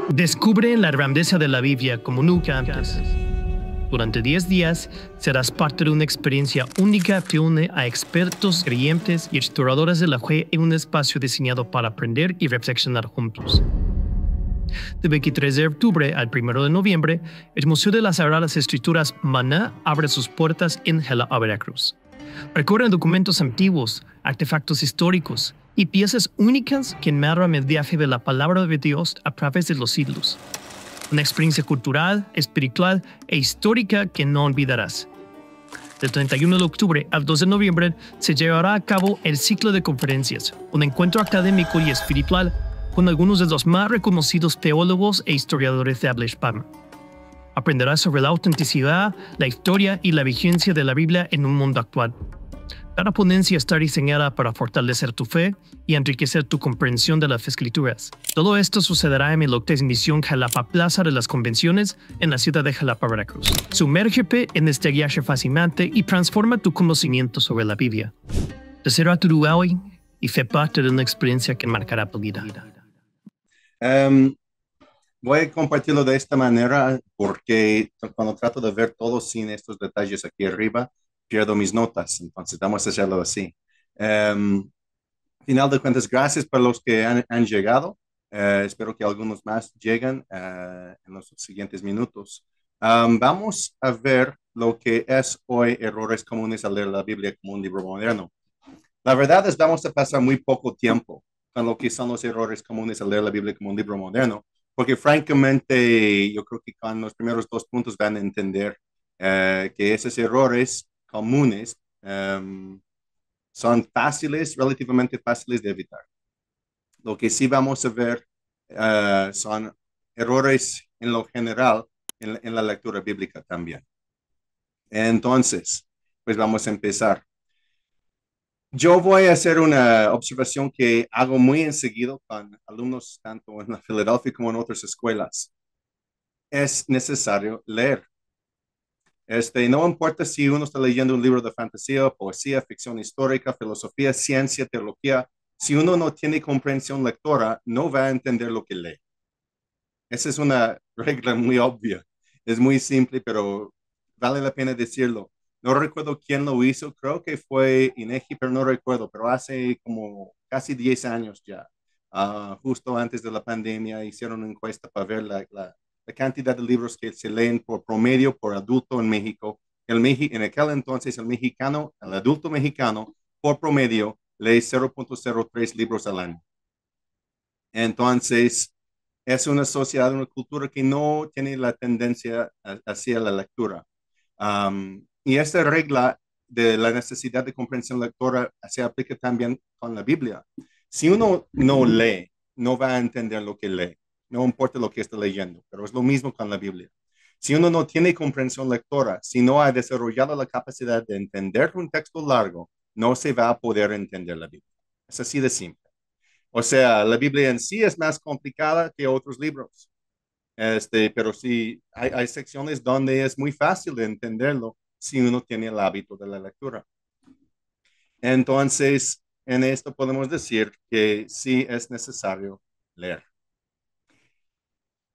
Descubre la grandeza de la Biblia como nunca antes. Durante 10 días serás parte de una experiencia única que une a expertos, creyentes y exploradores de la fe en un espacio diseñado para aprender y reflexionar juntos. Del 23 de octubre al 1 de noviembre, el Museo de las Sagradas Escrituras Maná abre sus puertas en Jalapa, Veracruz. Recorren documentos antiguos, artefactos históricos y piezas únicas que narran el viaje de la palabra de Dios a través de los siglos. Una experiencia cultural, espiritual e histórica que no olvidarás. Del 31 de octubre al 2 de noviembre se llevará a cabo el ciclo de conferencias, un encuentro académico y espiritual con algunos de los más reconocidos teólogos e historiadores de habla hispana. Aprenderás sobre la autenticidad, la historia y la vigencia de la Biblia en un mundo actual. Cada ponencia está diseñada para fortalecer tu fe y enriquecer tu comprensión de las Escrituras. Todo esto sucederá en el Hotel Misión Jalapa Plaza de las Convenciones en la ciudad de Jalapa, Veracruz. Sumérgete en este viaje fascinante y transforma tu conocimiento sobre la Biblia. Desea tu lugar hoy y sé parte de una experiencia que marcará tu vida. Voy a compartirlo de esta manera porque cuando trato de ver todo sin estos detalles aquí arriba, pierdo mis notas. Entonces vamos a hacerlo así. Final de cuentas, gracias por los que han llegado. Espero que algunos más lleguen en los siguientes minutos. Vamos a ver lo que es hoy errores comunes al leer la Biblia como un libro moderno. La verdad es vamos a pasar muy poco tiempo con lo que son los errores comunes al leer la Biblia como un libro moderno, porque francamente yo creo que con los primeros 2 puntos van a entender que esos errores comunes son fáciles, relativamente fáciles de evitar. Lo que sí vamos a ver son errores en lo general en la lectura bíblica también. Entonces, pues vamos a empezar. Yo voy a hacer una observación que hago muy enseguida con alumnos tanto en la Filadelfia como en otras escuelas. Es necesario leer. No importa si uno está leyendo un libro de fantasía, poesía, ficción histórica, filosofía, ciencia, teología, si uno no tiene comprensión lectora, no va a entender lo que lee. Esa es una regla muy obvia. Es muy simple, pero vale la pena decirlo. No recuerdo quién lo hizo, creo que fue INEGI, pero no recuerdo, pero hace como casi 10 años ya, justo antes de la pandemia, hicieron una encuesta para ver la cantidad de libros que se leen por promedio por adulto en México. En aquel entonces, el adulto mexicano, por promedio, lee 0.03 libros al año. Entonces, es una sociedad, una cultura que no tiene la tendencia hacia la lectura. Y esta regla de la necesidad de comprensión lectora se aplica también con la Biblia. Si uno no lee, no va a entender lo que lee, no importa lo que esté leyendo, pero es lo mismo con la Biblia. Si uno no tiene comprensión lectora, si no ha desarrollado la capacidad de entender un texto largo, no se va a poder entender la Biblia. Es así de simple. O sea, la Biblia en sí es más complicada que otros libros. Pero sí, hay secciones donde es muy fácil de entenderlo si uno tiene el hábito de la lectura. Entonces, en esto podemos decir que sí es necesario leer.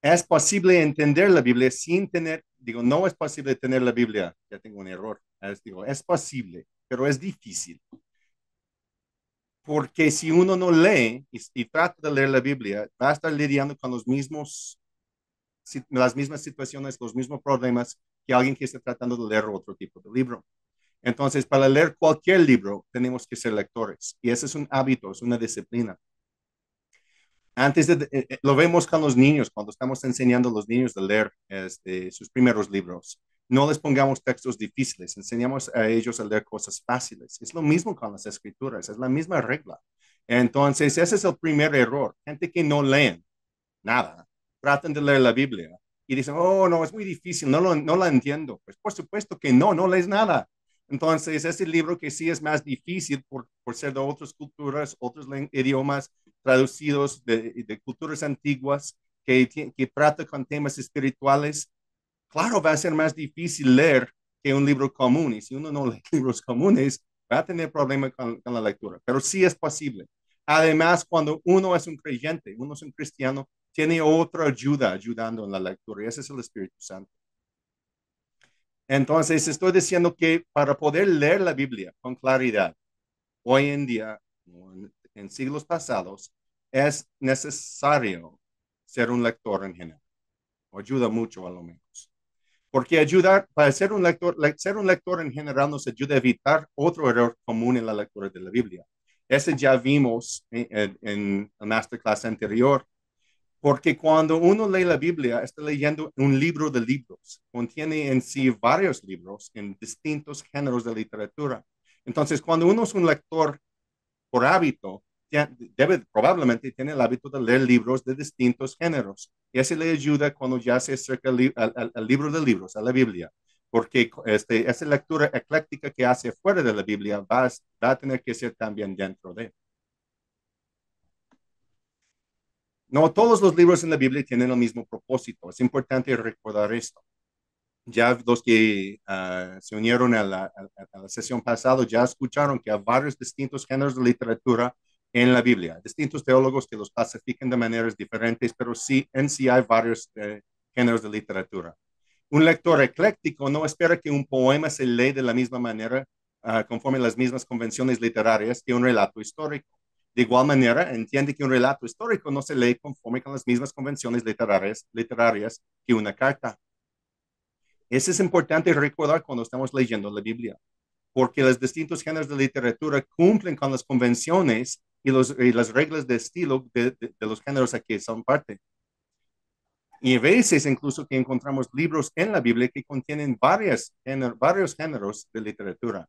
Es posible entender la Biblia sin tener, no es posible tener la Biblia, ya tengo un error, es posible, pero es difícil. Porque si uno no lee y trata de leer la Biblia, va a estar lidiando con las mismas situaciones, los mismos problemas que alguien que está tratando de leer otro tipo de libro. Entonces, para leer cualquier libro, tenemos que ser lectores. Y ese es un hábito, es una disciplina. Lo vemos con los niños, cuando estamos enseñando a los niños a leer sus primeros libros. No les pongamos textos difíciles, enseñamos a ellos a leer cosas fáciles. Es lo mismo con las escrituras, es la misma regla. Entonces, ese es el primer error. Gente que no leen nada, tratan de leer la Biblia y dicen, oh, no, es muy difícil, no la entiendo. Pues por supuesto que no lees nada. Entonces, ese libro que sí es más difícil por ser de otras culturas, otros idiomas traducidos de culturas antiguas que trata con temas espirituales, claro, va a ser más difícil leer que un libro común. Y si uno no lee libros comunes, va a tener problemas con la lectura. Pero sí es posible. Además, cuando uno es un creyente, uno es un cristiano, tiene otra ayuda ayudando en la lectura y ese es el Espíritu Santo. Entonces, estoy diciendo que para poder leer la Biblia con claridad, hoy en día, en siglos pasados, es necesario ser un lector en general. O ayuda mucho a lo menos. Porque ayudar, para ser un lector en general nos ayuda a evitar otro error común en la lectura de la Biblia. Ese ya vimos en la masterclass anterior, porque cuando uno lee la Biblia, está leyendo un libro de libros. Contiene en sí varios libros en distintos géneros de literatura. Entonces, cuando uno es un lector por hábito, probablemente tiene el hábito de leer libros de distintos géneros. Y eso le ayuda cuando ya se acerca al libro de libros, a la Biblia. Porque esa lectura ecléctica que hace fuera de la Biblia va a tener que ser también dentro de. No todos los libros en la Biblia tienen el mismo propósito. Es importante recordar esto. Ya los que se unieron a la sesión pasada ya escucharon que hay varios distintos géneros de literatura en la Biblia, distintos teólogos que los clasifican de maneras diferentes, pero sí, en sí hay varios géneros de literatura. Un lector ecléctico no espera que un poema se lee de la misma manera, conforme las mismas convenciones literarias que un relato histórico. De igual manera, entiende que un relato histórico no se lee conforme con las mismas convenciones literarias que una carta. Eso es importante recordar cuando estamos leyendo la Biblia, porque los distintos géneros de literatura cumplen con las convenciones y las reglas de estilo de los géneros a que son parte. Y a veces incluso que encontramos libros en la Biblia que contienen varios géneros de literatura.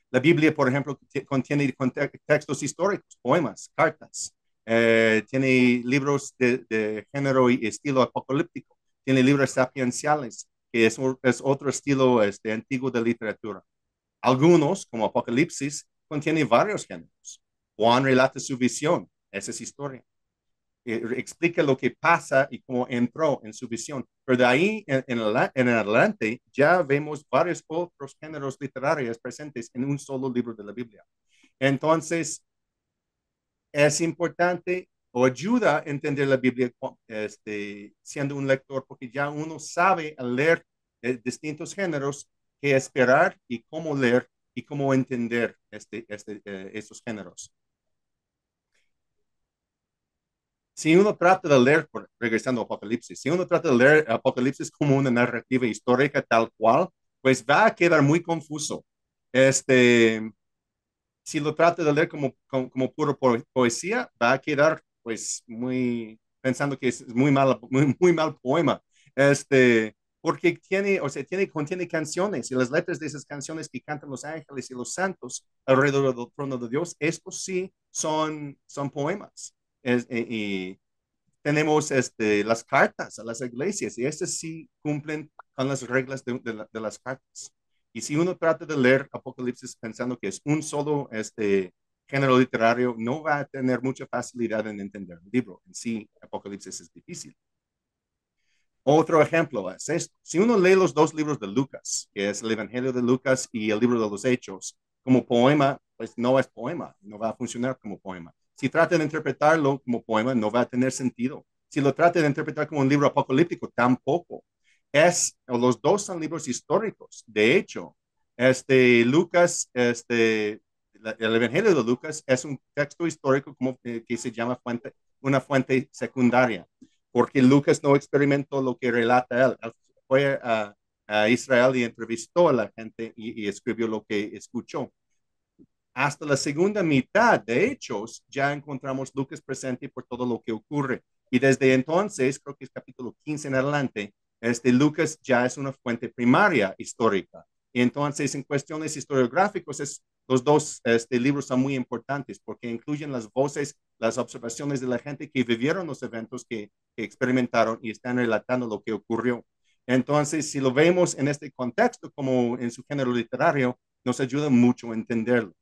La Biblia, por ejemplo, contiene textos históricos, poemas, cartas. Tiene libros de género y estilo apocalíptico. Tiene libros sapienciales, que es otro estilo antiguo de literatura. Algunos, como Apocalipsis, contienen varios géneros. Juan relata su visión, esa es historia. Explica lo que pasa y cómo entró en su visión. Pero de ahí en adelante ya vemos varios otros géneros literarios presentes en un solo libro de la Biblia. Entonces, es importante o ayuda a entender la Biblia siendo un lector, porque ya uno sabe al leer distintos géneros qué esperar y cómo leer y cómo entender estos géneros. Si uno trata de leer, regresando a Apocalipsis, si uno trata de leer Apocalipsis como una narrativa histórica tal cual, pues va a quedar muy confuso. Si lo trata de leer como puro poesía, va a quedar pues pensando que es muy mal poema. Porque contiene canciones y las letras de esas canciones que cantan los ángeles y los santos alrededor del trono de Dios, estos sí son poemas. Y tenemos las cartas a las iglesias y estas sí cumplen con las reglas de las cartas. Y si uno trata de leer Apocalipsis pensando que es un solo género literario, no va a tener mucha facilidad en entender el libro. En sí, Apocalipsis es difícil. Otro ejemplo es esto. Si uno lee los dos libros de Lucas, que es el Evangelio de Lucas y el libro de los Hechos, como poema, pues no es poema, no va a funcionar como poema. Si trata de interpretarlo como poema, no va a tener sentido. Si lo trata de interpretar como un libro apocalíptico, tampoco. Los dos son libros históricos. De hecho, Lucas, el Evangelio de Lucas es un texto histórico que se llama una fuente secundaria porque Lucas no experimentó lo que relata él. Él fue a Israel y entrevistó a la gente y escribió lo que escuchó. Hasta la segunda mitad de Hechos ya encontramos Lucas presente por todo lo que ocurre. Y desde entonces, creo que es capítulo 15 en adelante, Lucas ya es una fuente primaria histórica. Y entonces, en cuestiones historiográficas, los dos libros son muy importantes porque incluyen las voces, las observaciones de la gente que vivieron los eventos que experimentaron y están relatando lo que ocurrió. Entonces, si lo vemos en este contexto como en su género literario, nos ayuda mucho a entenderlo.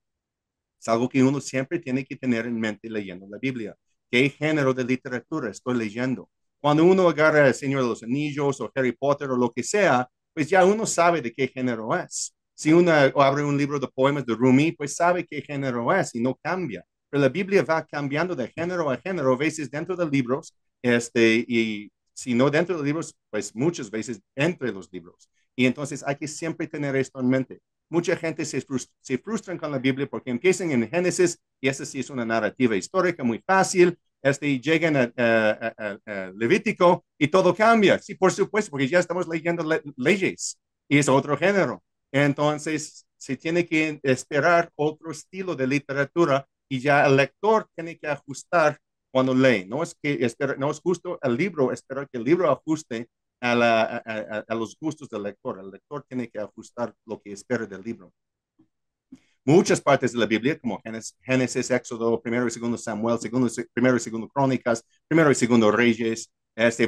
Es algo que uno siempre tiene que tener en mente leyendo la Biblia. ¿Qué género de literatura estoy leyendo? Cuando uno agarra El Señor de los Anillos o Harry Potter o lo que sea, pues ya uno sabe de qué género es. Si uno abre un libro de poemas de Rumi, pues sabe qué género es y no cambia. pero la Biblia va cambiando de género a género, a veces dentro de libros, y si no dentro de libros, pues muchas veces entre los libros. Y entonces hay que siempre tener esto en mente. Mucha gente se frustran con la Biblia porque empiezan en Génesis y esa sí es una narrativa histórica muy fácil, y llegan a Levítico y todo cambia. Sí, por supuesto, porque ya estamos leyendo leyes y es otro género. Entonces, se tiene que esperar otro estilo de literatura y ya el lector tiene que ajustar cuando lee. No es justo el libro, esperar que el libro ajuste a los gustos del lector. El lector tiene que ajustar lo que espera del libro. Muchas partes de la Biblia, como Génesis, Éxodo, primero y segundo Samuel, primero y segundo Crónicas, primero y segundo Reyes,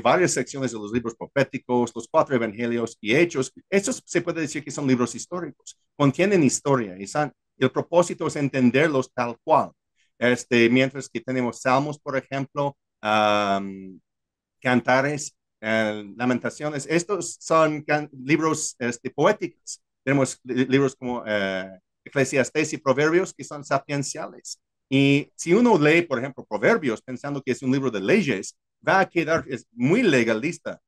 varias secciones de los libros proféticos, los cuatro evangelios y hechos. Estos se puede decir que son libros históricos, contienen historia y el propósito es entenderlos tal cual. Mientras que tenemos salmos, por ejemplo, cantares, lamentaciones, estos son libros poéticos. Tenemos libros como Eclesiastés y Proverbios que son sapienciales. Y si uno lee, por ejemplo, Proverbios pensando que es un libro de leyes, va a quedar muy legalista,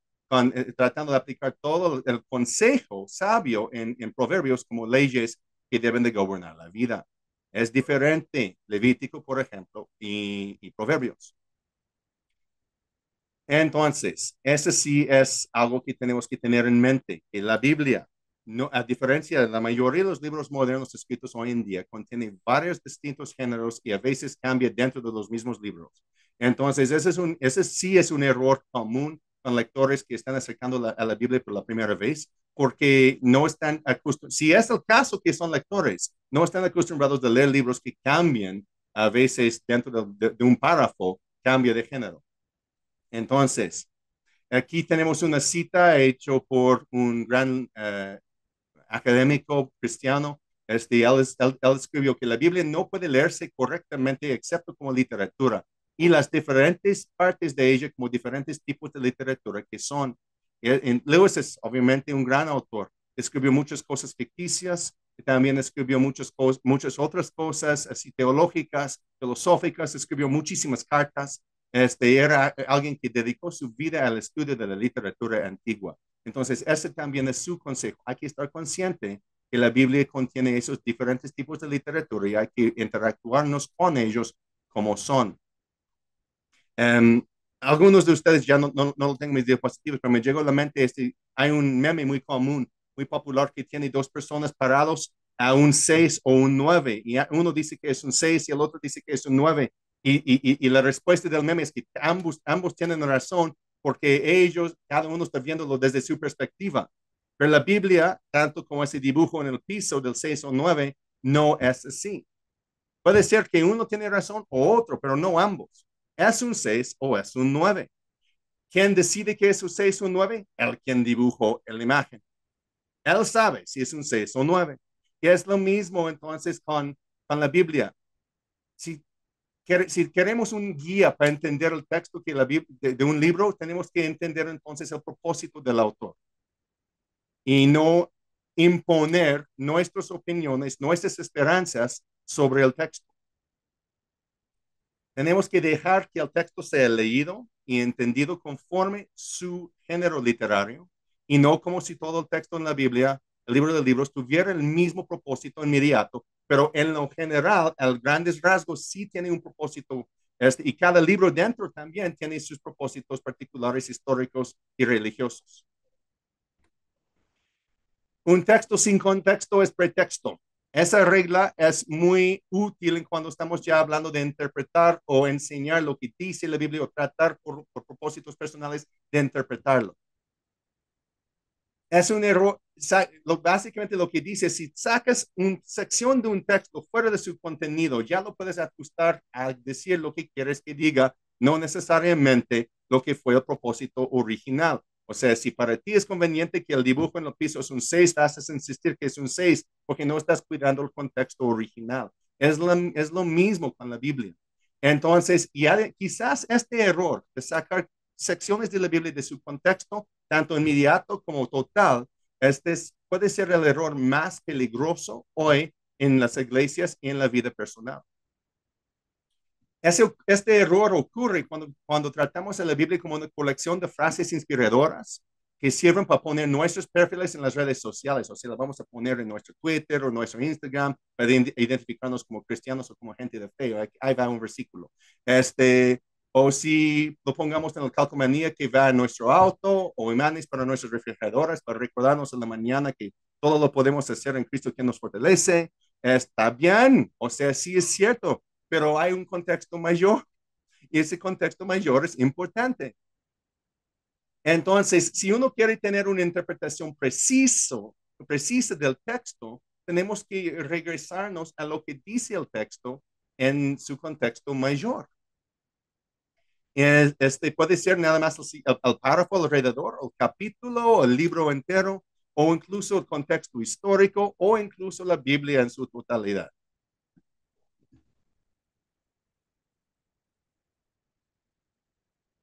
tratando de aplicar todo el consejo sabio en Proverbios como leyes que deben de gobernar la vida. Es diferente Levítico, por ejemplo, y Proverbios. Entonces, ese sí es algo que tenemos que tener en mente, que la Biblia, no, a diferencia de la mayoría de los libros modernos escritos hoy en día, contiene varios distintos géneros y a veces cambia dentro de los mismos libros. Entonces, ese sí es un error común con lectores que están acercando a la Biblia por la primera vez, porque no están acostumbrados, si es el caso que son lectores, no están acostumbrados de leer libros que cambian a veces dentro de un párrafo, cambia de género. Entonces, aquí tenemos una cita hecha por un gran académico cristiano. Él escribió que la Biblia no puede leerse correctamente excepto como literatura y las diferentes partes de ella como diferentes tipos de literatura que son. Lewis es obviamente un gran autor. Escribió muchas cosas ficticias, también escribió muchas otras cosas así teológicas, filosóficas, escribió muchísimas cartas. Era alguien que dedicó su vida al estudio de la literatura antigua. Entonces, ese también es su consejo. Hay que estar consciente que la Biblia contiene esos diferentes tipos de literatura y hay que interactuarnos con ellos como son. Algunos de ustedes ya no lo tengo mis diapositivas, pero me llegó a la mente, hay un meme muy común, muy popular que tiene dos personas parados a un 6 o un 9 y uno dice que es un 6 y el otro dice que es un 9 y la respuesta del meme es que ambos tienen razón porque ellos, cada uno está viéndolo desde su perspectiva. Pero la Biblia, tanto como ese dibujo en el piso del 6 o 9, no es así. Puede ser que uno tiene razón o otro, pero no ambos. ¿Es un 6 o es un 9? ¿Quién decide que es un 6 o un 9? El quien dibujó la imagen. Él sabe si es un 6 o 9. Y es lo mismo entonces con la Biblia. Si, si queremos un guía para entender el texto que de un libro, tenemos que entender entonces el propósito del autor y no imponer nuestras opiniones, nuestras esperanzas sobre el texto. Tenemos que dejar que el texto sea leído y entendido conforme su género literario y no como si todo el texto en la Biblia, el libro de libros, tuviera el mismo propósito inmediato, pero en lo general, a grandes rasgos, sí tiene un propósito y cada libro dentro también tiene sus propósitos particulares, históricos y religiosos. Un texto sin contexto es pretexto. Esa regla es muy útil cuando estamos ya hablando de interpretar o enseñar lo que dice la Biblia o tratar por propósitos personales de interpretarlo. Es un error. Básicamente lo que dice, si sacas una sección de un texto fuera de su contenido, ya lo puedes ajustar a decir lo que quieres que diga, no necesariamente lo que fue el propósito original. O sea, si para ti es conveniente que el dibujo en el piso es un 6, vas a insistir que es un 6 porque no estás cuidando el contexto original. Es lo mismo con la Biblia. Entonces, quizás este error de sacar secciones de la Biblia de su contexto, tanto inmediato como total, puede ser el error más peligroso hoy en las iglesias y en la vida personal. Este error ocurre cuando tratamos a la Biblia como una colección de frases inspiradoras que sirven para poner nuestros perfiles en las redes sociales. O sea, lo vamos a poner en nuestro Twitter o nuestro Instagram para identificarnos como cristianos o como gente de fe. Ahí va un versículo. O si lo pongamos en el calcomanía que va en nuestro auto o imanes para nuestros refrigeradores para recordarnos en la mañana que todo lo podemos hacer en Cristo que nos fortalece. Está bien, o sea, sí es cierto, pero hay un contexto mayor y ese contexto mayor es importante. Entonces, si uno quiere tener una interpretación precisa del texto, tenemos que regresarnos a lo que dice el texto en su contexto mayor. Puede ser nada más el párrafo alrededor, el capítulo, el libro entero, o incluso el contexto histórico, o incluso la Biblia en su totalidad.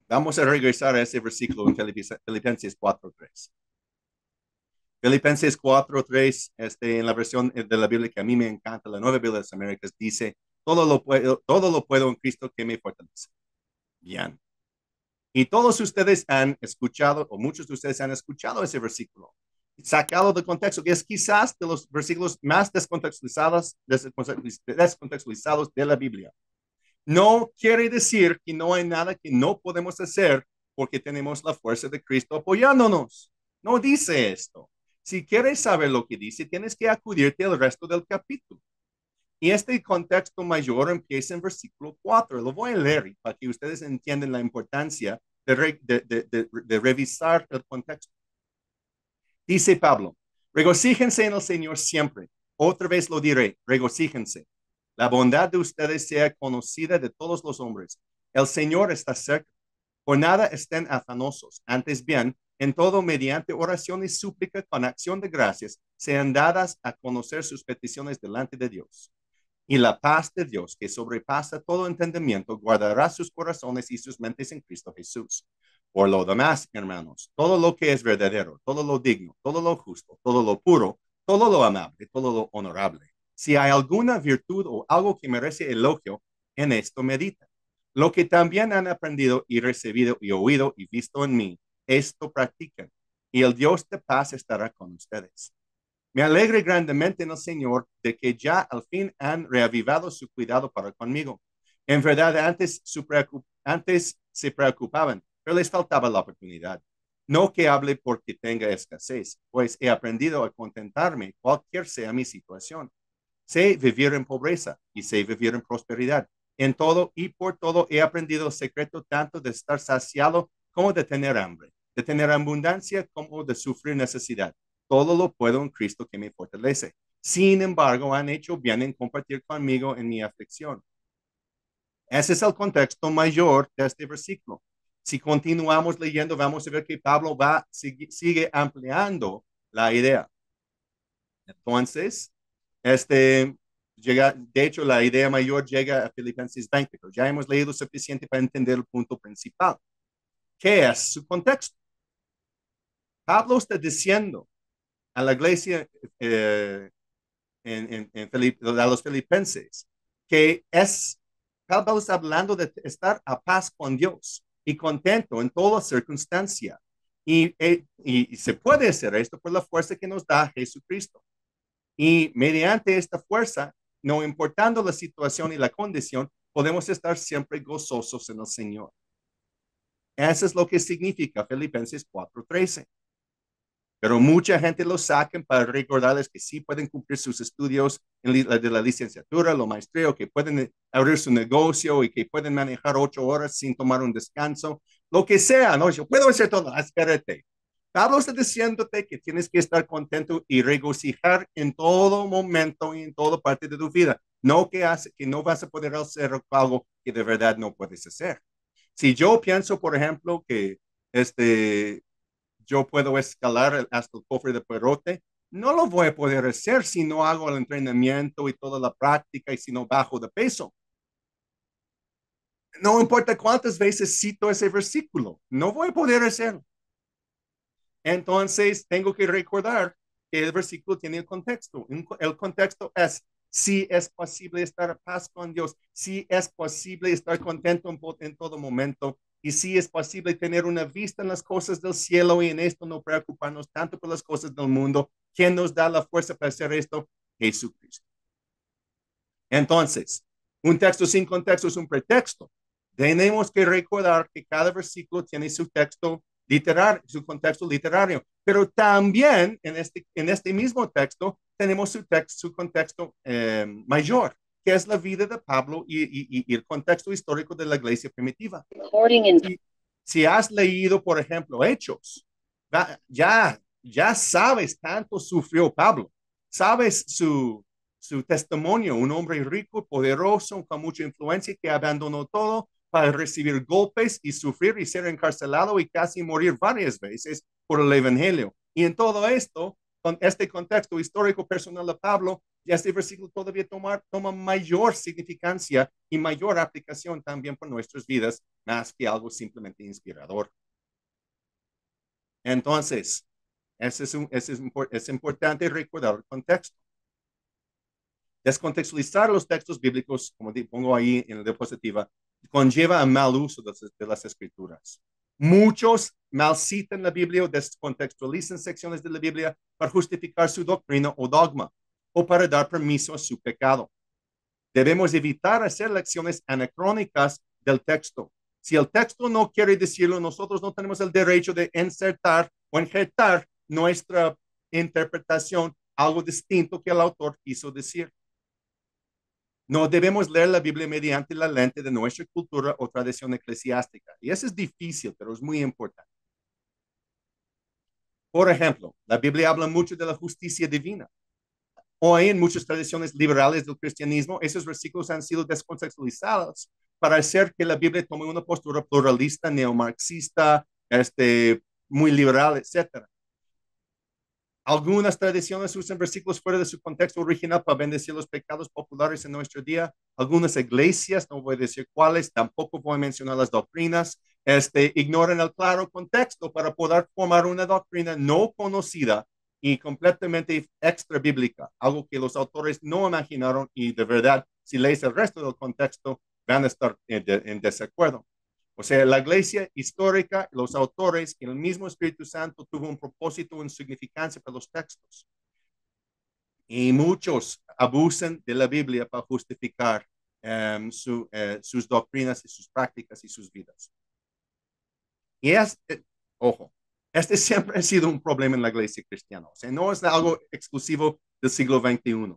Vamos a regresar a ese versículo en Filipenses 4:3. Filipenses 4:3, en la versión de la Biblia que a mí me encanta, la Nueva Biblia de las Américas, dice, todo lo puedo en Cristo que me fortalece. Bien. Y todos ustedes han escuchado, o muchos de ustedes han escuchado ese versículo, sacado de contexto, que es quizás de los versículos más descontextualizados de la Biblia. No quiere decir que no hay nada que no podemos hacer porque tenemos la fuerza de Cristo apoyándonos. No dice esto. Si quieres saber lo que dice, tienes que acudirte al resto del capítulo. Y este contexto mayor empieza en versículo 4. Lo voy a leer para que ustedes entiendan la importancia de revisar el contexto. Dice Pablo, regocíjense en el Señor siempre. Otra vez lo diré, regocíjense. La bondad de ustedes sea conocida de todos los hombres. El Señor está cerca. Por nada estén afanosos. Antes bien, en todo mediante oración y súplica con acción de gracias, sean dadas a conocer sus peticiones delante de Dios. Y la paz de Dios, que sobrepasa todo entendimiento, guardará sus corazones y sus mentes en Cristo Jesús. Por lo demás, hermanos, todo lo que es verdadero, todo lo digno, todo lo justo, todo lo puro, todo lo amable, todo lo honorable. Si hay alguna virtud o algo que merece elogio, en esto medita. Lo que también han aprendido y recibido y oído y visto en mí, esto practican. Y el Dios de paz estará con ustedes. Me alegre grandemente en el Señor de que ya al fin han reavivado su cuidado para conmigo. En verdad, antes se preocupaban, pero les faltaba la oportunidad. No que hable porque tenga escasez, pues he aprendido a contentarme cualquier sea mi situación. Sé vivir en pobreza y sé vivir en prosperidad. En todo y por todo he aprendido el secreto tanto de estar saciado como de tener hambre, de tener abundancia como de sufrir necesidad. Todo lo puedo en Cristo que me fortalece. Sin embargo, han hecho bien en compartir conmigo en mi aflicción. Ese es el contexto mayor de este versículo. Si continuamos leyendo, vamos a ver que Pablo sigue ampliando la idea. Entonces, de hecho, la idea mayor llega a Filipenses 20, pero ya hemos leído suficiente para entender el punto principal. ¿Qué es su contexto? Pablo está diciendo a la iglesia a los filipenses que Pablo está hablando de estar a paz con Dios y contento en toda circunstancia. Y se puede hacer esto por la fuerza que nos da Jesucristo. Y mediante esta fuerza, no importando la situación y la condición, podemos estar siempre gozosos en el Señor. Eso es lo que significa Filipenses 4:13. Pero mucha gente lo sacan para recordarles que sí pueden cumplir sus estudios de la licenciatura, lo maestría, que pueden abrir su negocio y que pueden manejar 8 horas sin tomar un descanso, lo que sea, ¿no? Yo puedo hacer todo, espérate. Pablo está diciéndote que tienes que estar contento y regocijar en todo momento y en toda parte de tu vida. No que no vas a poder hacer algo que de verdad no puedes hacer. Si yo pienso, por ejemplo, que yo puedo escalar hasta el cofre de Perote, no lo voy a poder hacer si no hago el entrenamiento y toda la práctica y si no bajo de peso. No importa cuántas veces cito ese versículo, no voy a poder hacerlo. Entonces, tengo que recordar que el versículo tiene el contexto. El contexto es sí es posible estar en paz con Dios, sí es posible estar contento en todo momento, y sí es posible tener una vista en las cosas del cielo y en esto no preocuparnos tanto por las cosas del mundo. ¿Quién nos da la fuerza para hacer esto? Jesucristo. Entonces, un texto sin contexto es un pretexto. Tenemos que recordar que cada versículo tiene su texto literario, su contexto literario, pero también en este mismo texto tenemos su contexto mayor, que es la vida de Pablo y el contexto histórico de la iglesia primitiva. Si has leído, por ejemplo, Hechos, ya sabes tanto sufrió Pablo, sabes su testimonio, un hombre rico, poderoso, con mucha influencia, que abandonó todo para recibir golpes y sufrir y ser encarcelado y casi morir varias veces por el Evangelio. Y en todo esto, con este contexto histórico personal de Pablo, ya este versículo todavía toma mayor significancia y mayor aplicación también por nuestras vidas, más que algo simplemente inspirador. Entonces, es importante recordar el contexto. Descontextualizar los textos bíblicos, como pongo ahí en la diapositiva, conlleva a mal uso de las escrituras. Muchos mal citan la Biblia o descontextualizan secciones de la Biblia para justificar su doctrina o dogma o para dar permiso a su pecado. Debemos evitar hacer lecciones anacrónicas del texto. Si el texto no quiere decirlo, nosotros no tenemos el derecho de insertar o injertar nuestra interpretación, algo distinto que el autor quiso decir. No debemos leer la Biblia mediante la lente de nuestra cultura o tradición eclesiástica. Y eso es difícil, pero es muy importante. Por ejemplo, la Biblia habla mucho de la justicia divina. Hoy en muchas tradiciones liberales del cristianismo, esos versículos han sido descontextualizados para hacer que la Biblia tome una postura pluralista, neomarxista, muy liberal, etc. Algunas tradiciones usan versículos fuera de su contexto original para bendecir los pecados populares en nuestro día. Algunas iglesias, no voy a decir cuáles, tampoco voy a mencionar las doctrinas, ignoran el claro contexto para poder formar una doctrina no conocida y completamente extra bíblica, algo que los autores no imaginaron y de verdad, si lees el resto del contexto, van a estar en desacuerdo. O sea, la iglesia histórica, los autores y el mismo Espíritu Santo tuvo un propósito, una significancia para los textos. Y muchos abusan de la Biblia para justificar sus doctrinas y sus prácticas y sus vidas. Y ojo, siempre ha sido un problema en la iglesia cristiana. O sea, no es algo exclusivo del siglo XXI.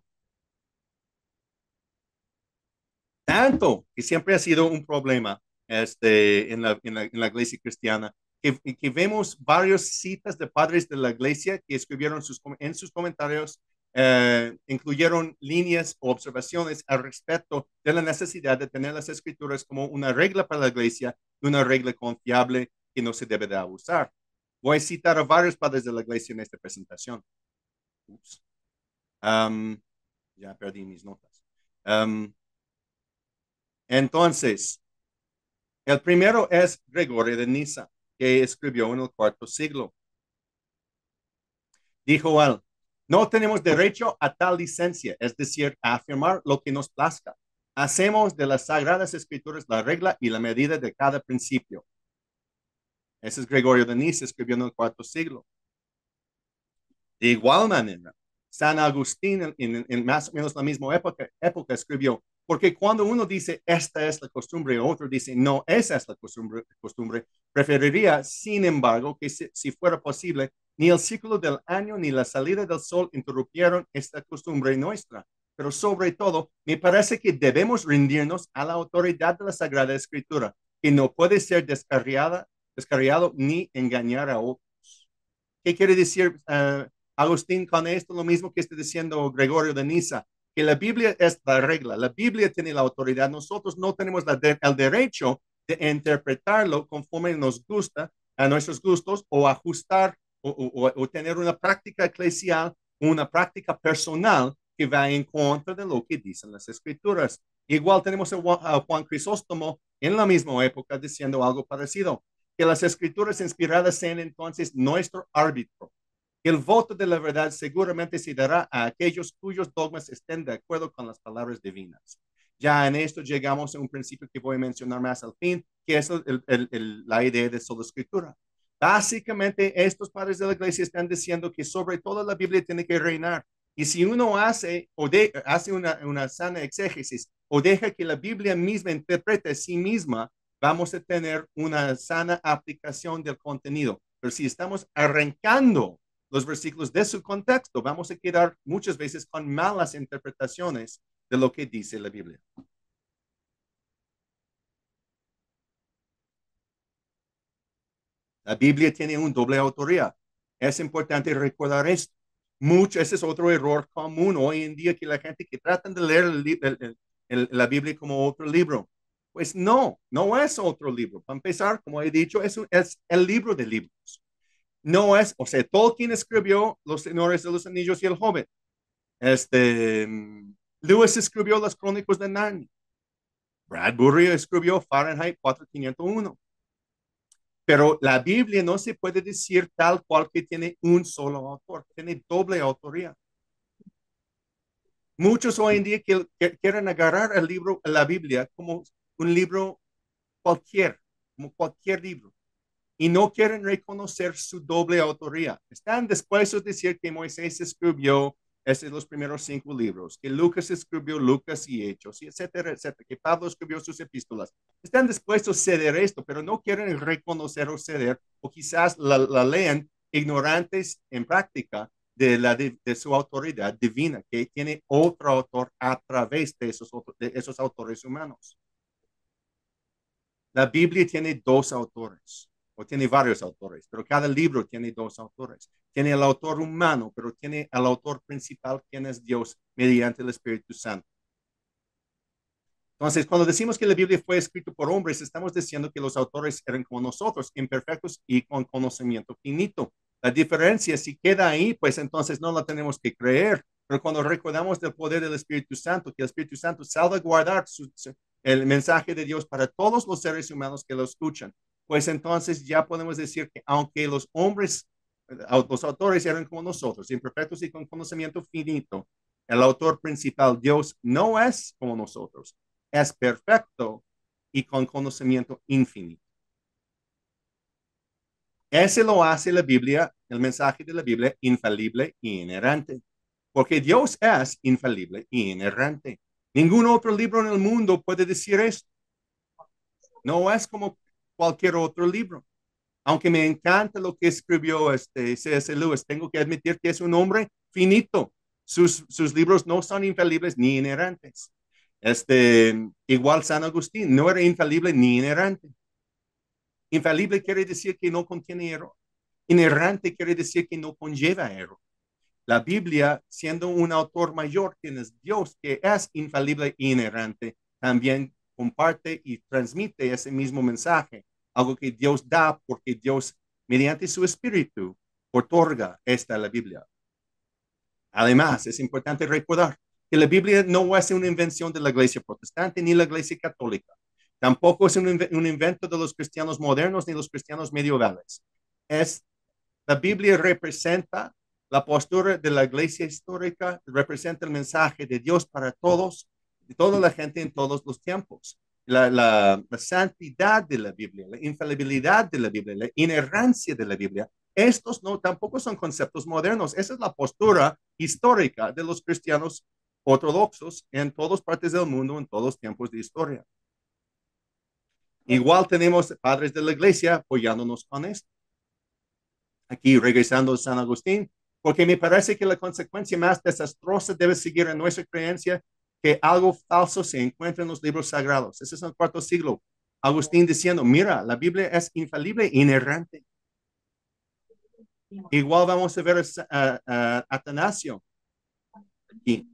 Tanto que siempre ha sido un problema en la iglesia cristiana, que vemos varias citas de padres de la iglesia que escribieron en sus comentarios, incluyeron líneas o observaciones al respecto de la necesidad de tener las escrituras como una regla para la iglesia, una regla confiable que no se debe de abusar. Voy a citar a varios padres de la iglesia en esta presentación. Ya perdí mis notas. Entonces, el primero es Gregorio de Nisa, que escribió en el cuarto siglo. Dijo él, no tenemos derecho a tal licencia, es decir, a afirmar lo que nos plazca. Hacemos de las sagradas escrituras la regla y la medida de cada principio. Ese es Gregorio de Nisa, escribió en el cuarto siglo. De igual manera, San Agustín, en más o menos la misma época escribió, porque cuando uno dice esta es la costumbre, otro dice no, esa es la costumbre, preferiría, sin embargo, que si fuera posible, ni el ciclo del año ni la salida del sol interrumpieron esta costumbre nuestra. Pero sobre todo, me parece que debemos rendirnos a la autoridad de la Sagrada Escritura, que no puede ser descarriado ni engañar a otros. ¿Qué quiere decir Agustín con esto? Lo mismo que está diciendo Gregorio de Nisa, que la Biblia es la regla, la Biblia tiene la autoridad, nosotros no tenemos el derecho de interpretarlo conforme nos gusta, a nuestros gustos, o ajustar o tener una práctica eclesial, una práctica personal que va en contra de lo que dicen las escrituras. Igual tenemos a Juan Crisóstomo en la misma época diciendo algo parecido, que las escrituras inspiradas sean entonces nuestro árbitro. El voto de la verdad seguramente se dará a aquellos cuyos dogmas estén de acuerdo con las palabras divinas. Ya en esto llegamos a un principio que voy a mencionar más al fin, que es la idea de sola escritura. Básicamente, estos padres de la iglesia están diciendo que sobre todo la Biblia tiene que reinar. Y si uno hace una sana exégesis o deja que la Biblia misma interprete a sí misma, vamos a tener una sana aplicación del contenido. Pero si estamos arrancando los versículos de su contexto, vamos a quedar muchas veces con malas interpretaciones de lo que dice la Biblia. La Biblia tiene una doble autoría. Es importante recordar esto. Ese es otro error común hoy en día, que la gente que tratan de leer la Biblia como otro libro. Pues no es otro libro. Para empezar, como he dicho, es el libro de libros. No es, o sea, Tolkien escribió Los Señores de los Anillos y El Hobbit. Lewis escribió Las Crónicas de Narnia. Bradbury escribió Fahrenheit 4501. Pero la Biblia no se puede decir tal cual que tiene un solo autor, tiene doble autoría. Muchos hoy en día quieren agarrar el libro, la Biblia, como un libro como cualquier libro, y no quieren reconocer su doble autoría. Están dispuestos a decir que Moisés escribió los primeros 5 libros, que Lucas escribió Lucas y Hechos, y etcétera, etcétera, que Pablo escribió sus epístolas. Están dispuestos a ceder esto, pero no quieren reconocer o ceder, o quizás la lean ignorantes en práctica de su autoridad divina, que tiene otro autor a través de esos autores humanos. La Biblia tiene 2 autores, o tiene varios autores, pero cada libro tiene 2 autores. Tiene el autor humano, pero tiene el autor principal, quien es Dios, mediante el Espíritu Santo. Entonces, cuando decimos que la Biblia fue escrita por hombres, estamos diciendo que los autores eran como nosotros, imperfectos y con conocimiento finito. La diferencia, si queda ahí, pues entonces no la tenemos que creer. Pero cuando recordamos del poder del Espíritu Santo, que el Espíritu Santo salvaguardar el mensaje de Dios para todos los seres humanos que lo escuchan, pues entonces ya podemos decir que aunque los autores eran como nosotros, imperfectos y con conocimiento finito, el autor principal, Dios, no es como nosotros, es perfecto y con conocimiento infinito. Ese lo hace la Biblia, el mensaje de la Biblia, infalible e inerrante, porque Dios es infalible e inerrante. Ningún otro libro en el mundo puede decir esto. No es como cualquier otro libro. Aunque me encanta lo que escribió C.S. Lewis, tengo que admitir que es un hombre finito. Sus libros no son infalibles ni inerrantes. Igual San Agustín no era infalible ni inerrante. Infalible quiere decir que no contiene error. Inerrante quiere decir que no conlleva error. La Biblia, siendo un autor mayor, tienes Dios, que es infalible e inerrante, también comparte y transmite ese mismo mensaje, algo que Dios da porque Dios, mediante su espíritu, otorga esta a la Biblia. Además, es importante recordar que la Biblia no es una invención de la iglesia protestante ni la iglesia católica. Tampoco es un invento de los cristianos modernos ni los cristianos medievales. La Biblia representa la postura de la iglesia histórica, representa el mensaje de Dios para todos, de toda la gente en todos los tiempos. La santidad de la Biblia, la infalibilidad de la Biblia, la inerrancia de la Biblia, estos tampoco son conceptos modernos. Esa es la postura histórica de los cristianos ortodoxos en todas partes del mundo, en todos los tiempos de historia. Igual tenemos padres de la iglesia apoyándonos con esto. Aquí regresando a San Agustín, porque me parece que la consecuencia más desastrosa debe seguir en nuestra creencia que algo falso se encuentra en los libros sagrados. Ese es el 4º siglo. Agustín diciendo, mira, la Biblia es infalible e inerrante. Igual vamos a ver a Atanasio aquí.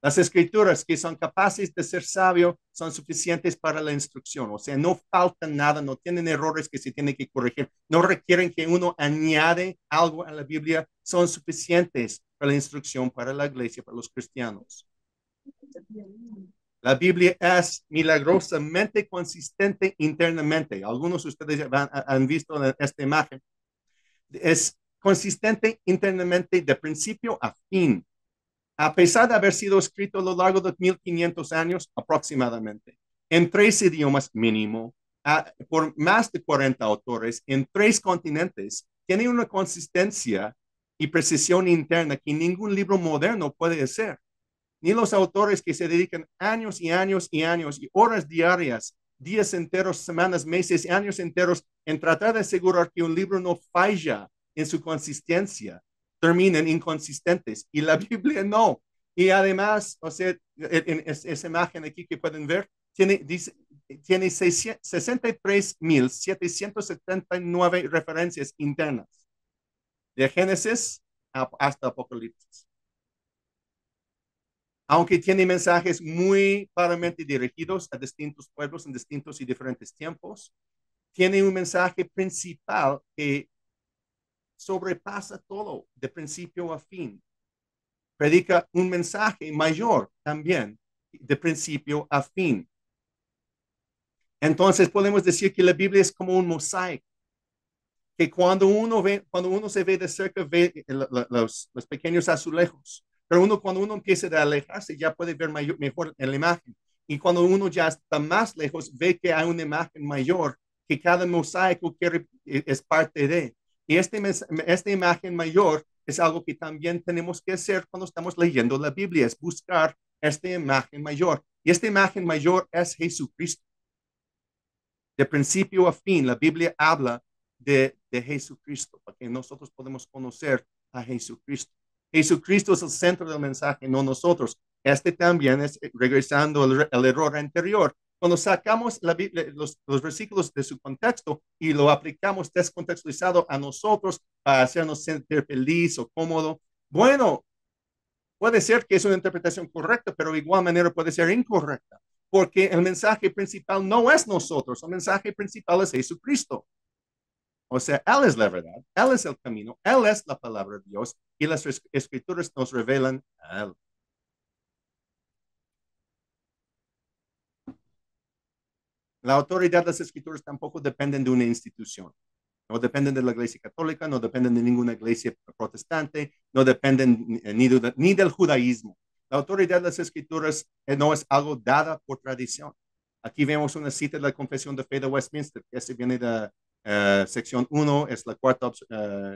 Las escrituras que son capaces de ser sabios son suficientes para la instrucción. O sea, no falta nada, no tienen errores que se tienen que corregir, no requieren que uno añade algo a la Biblia, son suficientes para la instrucción para la iglesia, para los cristianos. La Biblia es milagrosamente consistente internamente. Algunos de ustedes han visto esta imagen. Es consistente internamente de principio a fin, a pesar de haber sido escrito a lo largo de 1500 años aproximadamente, en 3 idiomas mínimo, por más de 40 autores, en 3 continentes, tiene una consistencia y precisión interna que ningún libro moderno puede hacer. Ni los autores que se dedican años y años y años y horas diarias, días enteros, semanas, meses, años enteros en tratar de asegurar que un libro no falla en su consistencia, terminan inconsistentes. Y la Biblia no. Y además, o sea, en esa imagen aquí que pueden ver, tiene 63.779 referencias internas, de Génesis hasta Apocalipsis. Aunque tiene mensajes muy claramente dirigidos a distintos pueblos en distintos y diferentes tiempos, tiene un mensaje principal que sobrepasa todo de principio a fin. Predica un mensaje mayor también de principio a fin. Entonces podemos decir que la Biblia es como un mosaico, que cuando uno se ve de cerca, ve los pequeños azulejos. Pero cuando uno empieza a alejarse, ya puede ver mejor en la imagen. Y cuando uno ya está más lejos, ve que hay una imagen mayor, que cada mosaico es parte de. Y esta imagen mayor es algo que también tenemos que hacer cuando estamos leyendo la Biblia, es buscar esta imagen mayor. Y esta imagen mayor es Jesucristo. De principio a fin, la Biblia habla de Jesucristo, para que nosotros podamos conocer a Jesucristo. Jesucristo es el centro del mensaje, no nosotros. Este también es, regresando al error anterior, cuando sacamos la Biblia, los versículos de su contexto y lo aplicamos descontextualizado a nosotros para hacernos sentir feliz o cómodo. Bueno, puede ser que es una interpretación correcta, pero de igual manera puede ser incorrecta, porque el mensaje principal no es nosotros, el mensaje principal es Jesucristo. O sea, Él es la verdad, Él es el camino, Él es la palabra de Dios y las escrituras nos revelan a Él. La autoridad de las escrituras tampoco dependen de una institución. No dependen de la iglesia católica, no dependen de ninguna iglesia protestante, no dependen ni del judaísmo. La autoridad de las escrituras no es algo dada por tradición. Aquí vemos una cita de la Confesión de Fe de Westminster, que se viene de sección 1, es la cuarta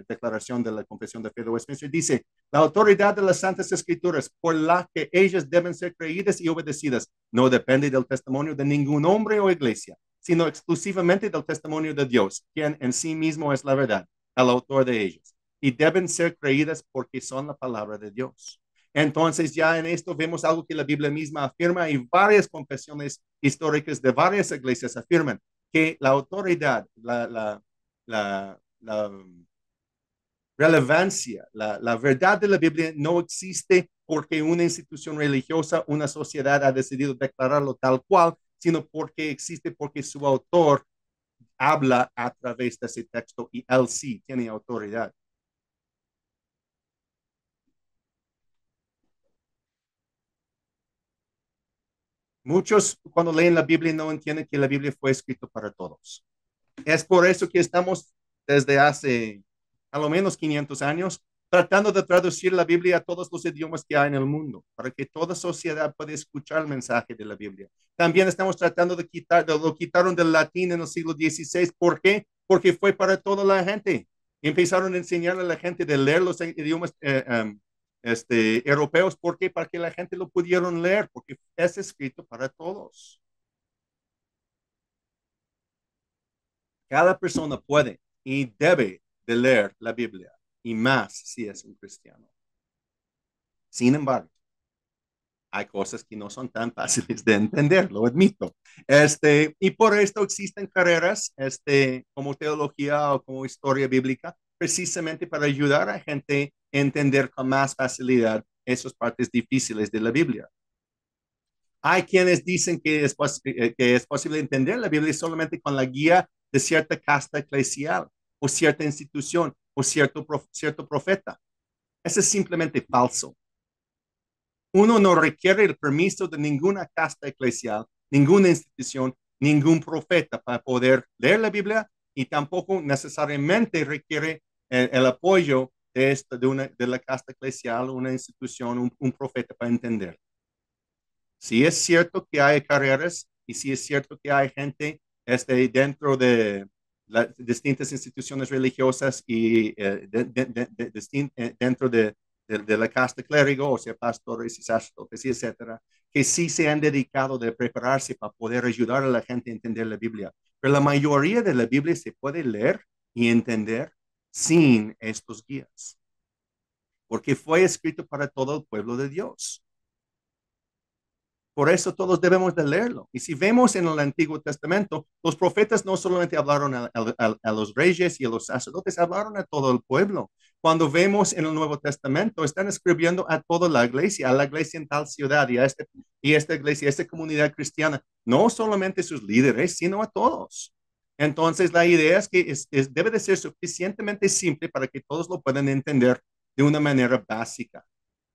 declaración de la Confesión de Fe de Westminster. Dice, la autoridad de las Santas Escrituras, por la que ellas deben ser creídas y obedecidas, no depende del testimonio de ningún hombre o iglesia, sino exclusivamente del testimonio de Dios, quien en sí mismo es la verdad, el autor de ellas, y deben ser creídas porque son la palabra de Dios. Entonces ya en esto vemos algo que la Biblia misma afirma y varias confesiones históricas de varias iglesias afirman, que la autoridad, la relevancia, la verdad de la Biblia no existe porque una institución religiosa, una sociedad ha decidido declararlo tal cual, sino porque existe porque su autor habla a través de ese texto y él sí tiene autoridad. Muchos cuando leen la Biblia no entienden que la Biblia fue escrita para todos. Es por eso que estamos desde hace a lo menos 500 años tratando de traducir la Biblia a todos los idiomas que hay en el mundo, para que toda sociedad pueda escuchar el mensaje de la Biblia. También estamos tratando de lo quitaron del latín en el siglo XVI. ¿Por qué? Porque fue para toda la gente. Y empezaron a enseñarle a la gente de leer los idiomas europeos. ¿Por qué? Para que la gente lo pudieran leer, porque es escrito para todos. Cada persona puede y debe de leer la Biblia, y más si es un cristiano. Sin embargo, hay cosas que no son tan fáciles de entender, lo admito. Y por esto existen carreras como teología o como historia bíblica, precisamente para ayudar a gente a entender con más facilidad esas partes difíciles de la Biblia. Hay quienes dicen que es posible entender la Biblia solamente con la guía de cierta casta eclesial o cierta institución o cierto profeta. Eso es simplemente falso. Uno no requiere el permiso de ninguna casta eclesial, ninguna institución, ningún profeta para poder leer la Biblia y tampoco necesariamente requiere el apoyo de la casta eclesial, una institución, un profeta para entender. Sí es cierto que hay carreras y sí es cierto que hay gente dentro de las distintas instituciones religiosas y dentro de la casta clérigo, o sea, pastores y sacerdotes, y etcétera, que sí se han dedicado de prepararse para poder ayudar a la gente a entender la Biblia. Pero la mayoría de la Biblia se puede leer y entender sin estos guías, porque fue escrito para todo el pueblo de Dios. Por eso todos debemos de leerlo. Y si vemos en el Antiguo Testamento, los profetas no solamente hablaron a los reyes y a los sacerdotes, hablaron a todo el pueblo. Cuando vemos en el Nuevo Testamento, están escribiendo a toda la iglesia en tal ciudad y esta iglesia, esta comunidad cristiana, no solamente sus líderes, sino a todos. Entonces, la idea es que debe de ser suficientemente simple para que todos lo puedan entender de una manera básica.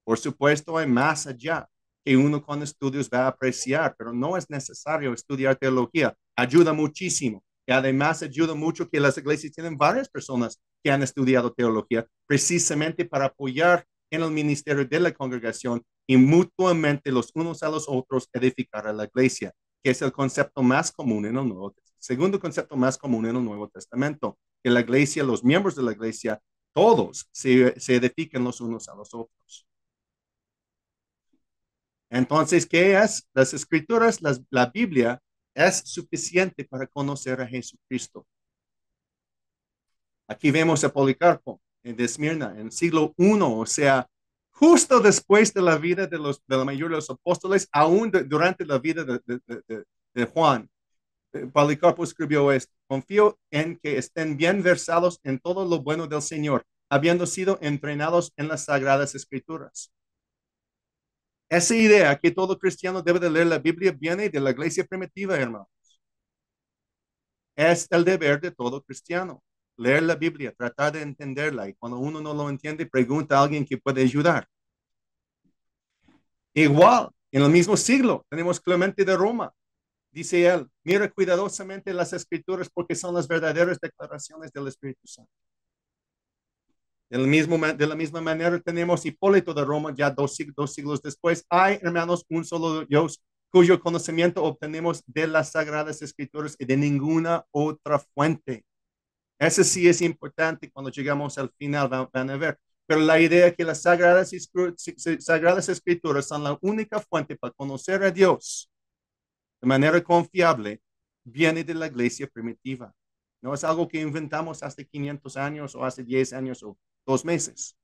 Por supuesto, hay más allá que uno con estudios va a apreciar, pero no es necesario estudiar teología. Ayuda muchísimo. Y además ayuda mucho que las iglesias tienen varias personas que han estudiado teología precisamente para apoyar en el ministerio de la congregación y mutuamente los unos a los otros edificar a la iglesia, que es el concepto más común en el Nuevo Testamento. Segundo concepto más común en el Nuevo Testamento, que la iglesia, los miembros de la iglesia, todos se edifican los unos a los otros. Entonces, ¿qué es? Las escrituras, la Biblia es suficiente para conocer a Jesucristo. Aquí vemos a Policarpo de Esmirna en el siglo I, o sea, justo después de la vida de la mayoría de los apóstoles, aún durante la vida de Juan. Policarpo escribió esto: confío en que estén bien versados en todo lo bueno del Señor, habiendo sido entrenados en las sagradas escrituras. Esa idea que todo cristiano debe de leer la Biblia viene de la iglesia primitiva, hermanos. Es el deber de todo cristiano. Leer la Biblia, tratar de entenderla, y cuando uno no lo entiende, pregunta a alguien que puede ayudar. Igual, en el mismo siglo, tenemos Clemente de Roma. Dice él: mira cuidadosamente las escrituras porque son las verdaderas declaraciones del Espíritu Santo. De la misma manera tenemos Hipólito de Roma, ya dos siglos después. Hay, hermanos, un solo Dios cuyo conocimiento obtenemos de las Sagradas Escrituras y de ninguna otra fuente. Eso sí es importante. Cuando llegamos al final van a ver. Pero la idea que las Sagradas Escrituras son la única fuente para conocer a Dios de manera confiable viene de la iglesia primitiva. No es algo que inventamos hace 500 años o hace 10 años o 2 meses.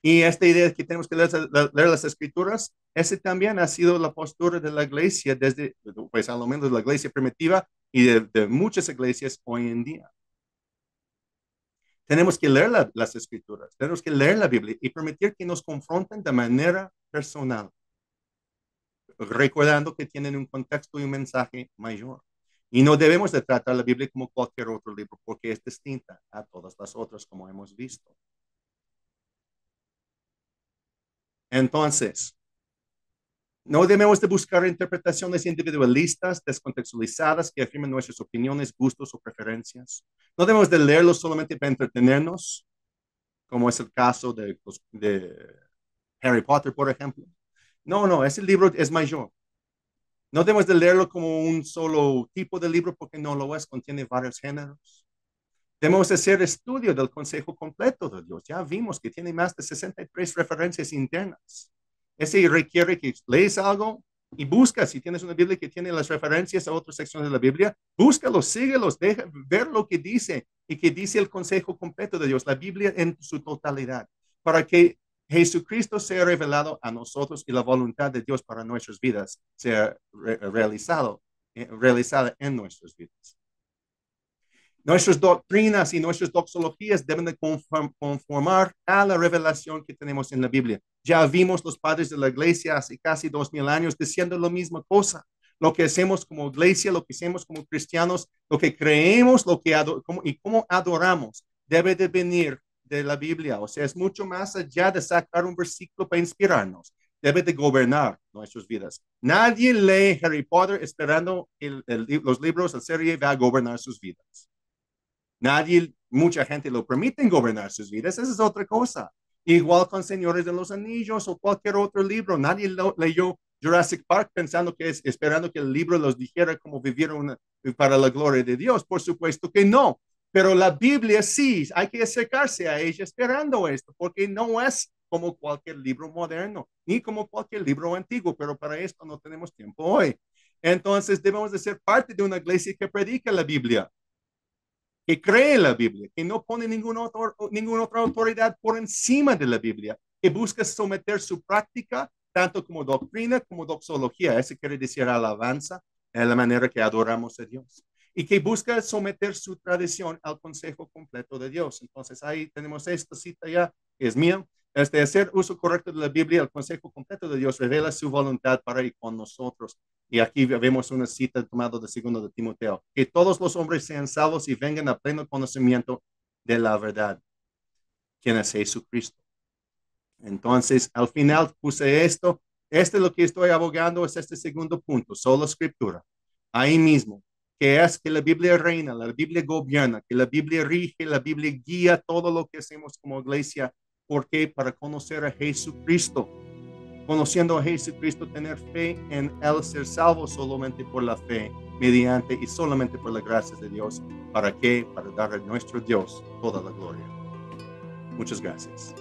Y esta idea que tenemos que leer las escrituras, ese también ha sido la postura de la iglesia desde, pues a lo menos de la iglesia primitiva y de muchas iglesias hoy en día. Tenemos que leer las escrituras, tenemos que leer la Biblia y permitir que nos confronten de manera personal, recordando que tienen un contexto y un mensaje mayor. Y no debemos de tratar la Biblia como cualquier otro libro, porque es distinta a todas las otras, como hemos visto. Entonces, no debemos de buscar interpretaciones individualistas, descontextualizadas, que afirmen nuestras opiniones, gustos o preferencias. No debemos de leerlos solamente para entretenernos, como es el caso de Harry Potter, por ejemplo. No, ese libro es mayor. No debemos de leerlo como un solo tipo de libro porque no lo es, contiene varios géneros. Debemos hacer estudio del consejo completo de Dios. Ya vimos que tiene más de 63 referencias internas. Ese requiere que lees algo y buscas. Si tienes una Biblia que tiene las referencias a otras secciones de la Biblia, búscalos, síguelos, deja ver lo que dice y que dice el consejo completo de Dios, la Biblia en su totalidad, para que Jesucristo sea revelado a nosotros y la voluntad de Dios para nuestras vidas sea realizada en nuestras vidas. Nuestras doctrinas y nuestras doxologías deben de conformar a la revelación que tenemos en la Biblia. Ya vimos los padres de la iglesia hace casi 2000 años diciendo la misma cosa. Lo que hacemos como iglesia, lo que hacemos como cristianos, lo que creemos, y cómo adoramos, debe de venir de la Biblia. O sea, es mucho más allá de sacar un versículo para inspirarnos. Debe de gobernar nuestras vidas. Nadie lee Harry Potter esperando que los libros, la serie va a gobernar sus vidas. Nadie mucha gente lo permite gobernar sus vidas, esa es otra cosa. Igual con Señores de los Anillos o cualquier otro libro. Nadie leyó Jurassic Park pensando que esperando que el libro los dijera cómo vivir para la gloria de Dios. Por supuesto que no. Pero la Biblia sí, hay que acercarse a ella esperando esto, porque no es como cualquier libro moderno, ni como cualquier libro antiguo, pero para esto no tenemos tiempo hoy. Entonces debemos de ser parte de una iglesia que predica la Biblia, que cree en la Biblia, que no pone ninguna otra autoridad por encima de la Biblia, que busca someter su práctica tanto como doctrina como doxología. Eso quiere decir alabanza, en la manera que adoramos a Dios. Y que busca someter su tradición al consejo completo de Dios. Entonces ahí tenemos esta cita ya, que es mía. Hacer uso correcto de la Biblia, el consejo completo de Dios revela su voluntad para ir con nosotros. Y aquí vemos una cita tomada de 2 de Timoteo, que todos los hombres sean salvos y vengan a pleno conocimiento de la verdad, quien es Jesucristo. Entonces, al final puse esto. Este es lo que estoy abogando, es este segundo punto, solo escritura. Ahí mismo, que es que la Biblia reina, la Biblia gobierna, que la Biblia rige, la Biblia guía todo lo que hacemos como iglesia. ¿Por qué? Para conocer a Jesucristo. Conociendo a Jesucristo, tener fe en Él, ser salvo solamente por la fe, mediante y solamente por la gracia de Dios. ¿Para qué? Para dar a nuestro Dios toda la gloria. Muchas gracias.